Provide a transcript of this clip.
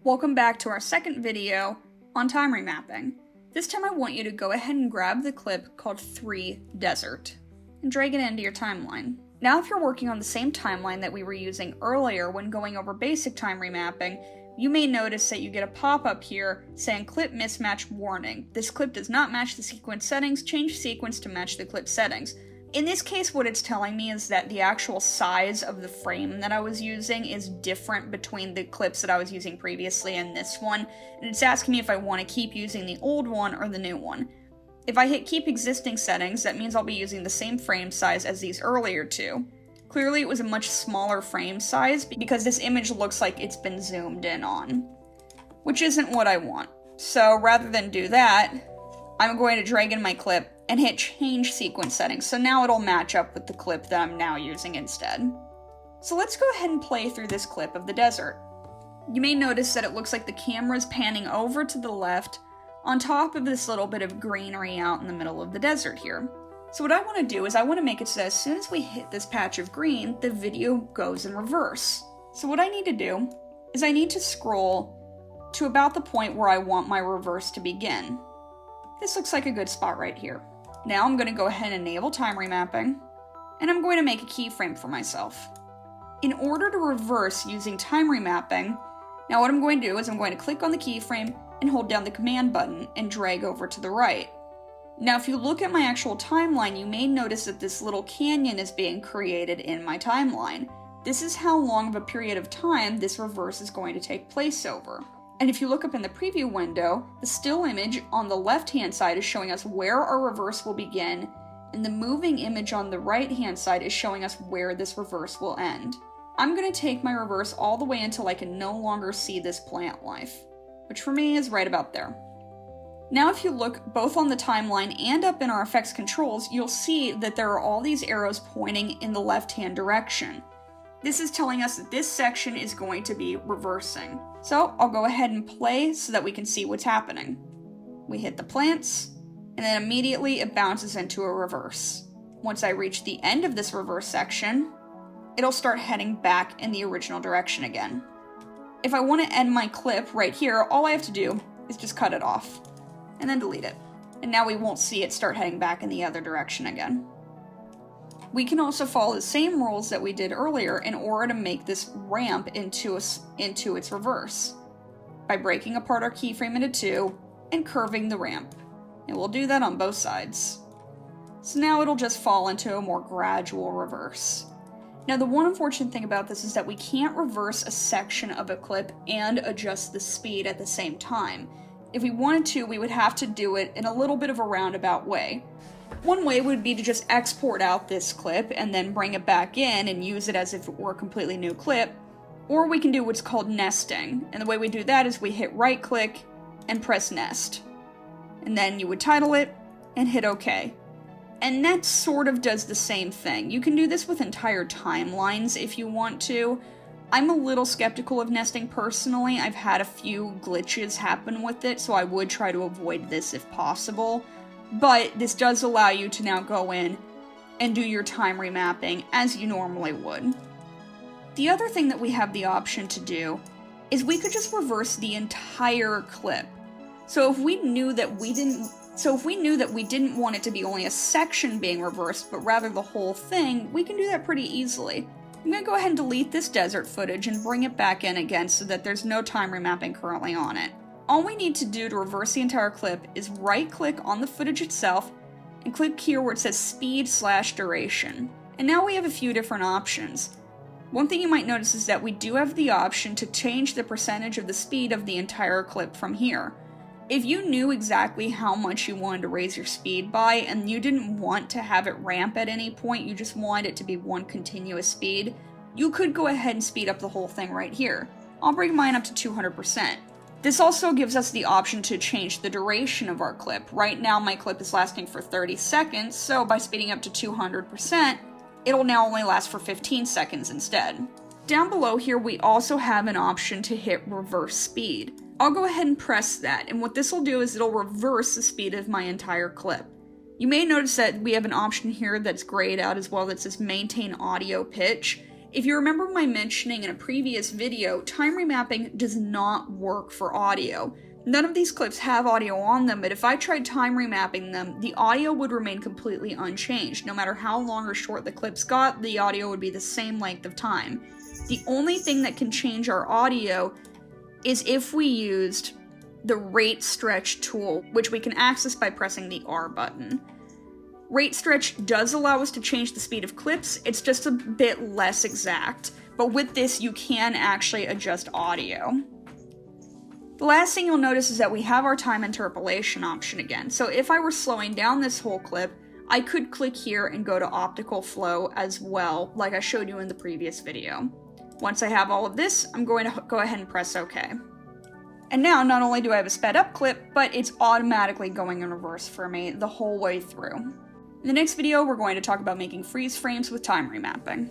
Welcome back to our second video on time remapping. This time I want you to go ahead and grab the clip called 3 Desert and drag it into your timeline. Now if you're working on the same timeline that we were using earlier when going over basic time remapping, you may notice that you get a pop-up here saying clip mismatch warning. This clip does not match the sequence settings, change sequence to match the clip settings. In this case, what it's telling me is that the actual size of the frame that I was using is different between the clips that I was using previously and this one, and it's asking me if I want to keep using the old one or the new one. If I hit keep existing settings, that means I'll be using the same frame size as these earlier two. Clearly it was a much smaller frame size because this image looks like it's been zoomed in on, which isn't what I want. So rather than do that, I'm going to drag in my clip and hit change sequence settings, so now it'll match up with the clip that I'm now using instead. So let's go ahead and play through this clip of the desert. You may notice that it looks like the camera's panning over to the left on top of this little bit of greenery out in the middle of the desert here. So what I want to do is I want to make it so that as soon as we hit this patch of green, the video goes in reverse. So what I need to do is I need to scroll to about the point where I want my reverse to begin. This looks like a good spot right here. Now I'm going to go ahead and enable time remapping, and I'm going to make a keyframe for myself. In order to reverse using time remapping, now what I'm going to do is I'm going to click on the keyframe and hold down the command button and drag over to the right. Now if you look at my actual timeline, you may notice that this little canyon is being created in my timeline. This is how long of a period of time this reverse is going to take place over. And if you look up in the preview window, the still image on the left-hand side is showing us where our reverse will begin, and the moving image on the right-hand side is showing us where this reverse will end. I'm going to take my reverse all the way until I can no longer see this plant life, which for me is right about there. Now if you look both on the timeline and up in our effects controls, you'll see that there are all these arrows pointing in the left-hand direction. This is telling us that this section is going to be reversing. So I'll go ahead and play so that we can see what's happening. We hit the plants, and then immediately it bounces into a reverse. Once I reach the end of this reverse section, it'll start heading back in the original direction again. If I want to end my clip right here, all I have to do is just cut it off, and then delete it. And now we won't see it start heading back in the other direction again. We can also follow the same rules that we did earlier in order to make this ramp into its reverse, by breaking apart our keyframe into 2 and curving the ramp. And we'll do that on both sides. So now it'll just fall into a more gradual reverse. Now the one unfortunate thing about this is that we can't reverse a section of a clip and adjust the speed at the same time. If we wanted to, we would have to do it in a little bit of a roundabout way. One way would be to just export out this clip and then bring it back in and use it as if it were a completely new clip, or we can do what's called nesting, and the way we do that is we hit right click and press nest. And then you would title it and hit OK. And that sort of does the same thing. You can do this with entire timelines if you want to. I'm a little skeptical of nesting personally. I've had a few glitches happen with it, so I would try to avoid this if possible. But this does allow you to now go in and do your time remapping as you normally would. The other thing that we have the option to do is we could just reverse the entire clip. So if we knew that we didn't want it to be only a section being reversed, but rather the whole thing, we can do that pretty easily. I'm going to go ahead and delete this desert footage and bring it back in again so that there's no time remapping currently on it. All we need to do to reverse the entire clip is right-click on the footage itself and click here where it says speed/duration. And now we have a few different options. One thing you might notice is that we do have the option to change the percentage of the speed of the entire clip from here. If you knew exactly how much you wanted to raise your speed by and you didn't want to have it ramp at any point, you just wanted it to be one continuous speed, you could go ahead and speed up the whole thing right here. I'll bring mine up to 200%. This also gives us the option to change the duration of our clip. Right now my clip is lasting for 30 seconds, so by speeding up to 200%, it'll now only last for 15 seconds instead. Down below here we also have an option to hit reverse speed. I'll go ahead and press that, and what this will do is it'll reverse the speed of my entire clip. You may notice that we have an option here that's grayed out as well that says maintain audio pitch. If you remember my mentioning in a previous video, time remapping does not work for audio. None of these clips have audio on them, but if I tried time remapping them, the audio would remain completely unchanged. No matter how long or short the clips got, the audio would be the same length of time. The only thing that can change our audio is if we used the rate stretch tool, which we can access by pressing the R button. Rate stretch does allow us to change the speed of clips, it's just a bit less exact, but with this you can actually adjust audio. The last thing you'll notice is that we have our time interpolation option again. So if I were slowing down this whole clip, I could click here and go to optical flow as well, like I showed you in the previous video. Once I have all of this, I'm going to go ahead and press OK. And now, not only do I have a sped up clip, but it's automatically going in reverse for me the whole way through. In the next video, we're going to talk about making freeze frames with time remapping.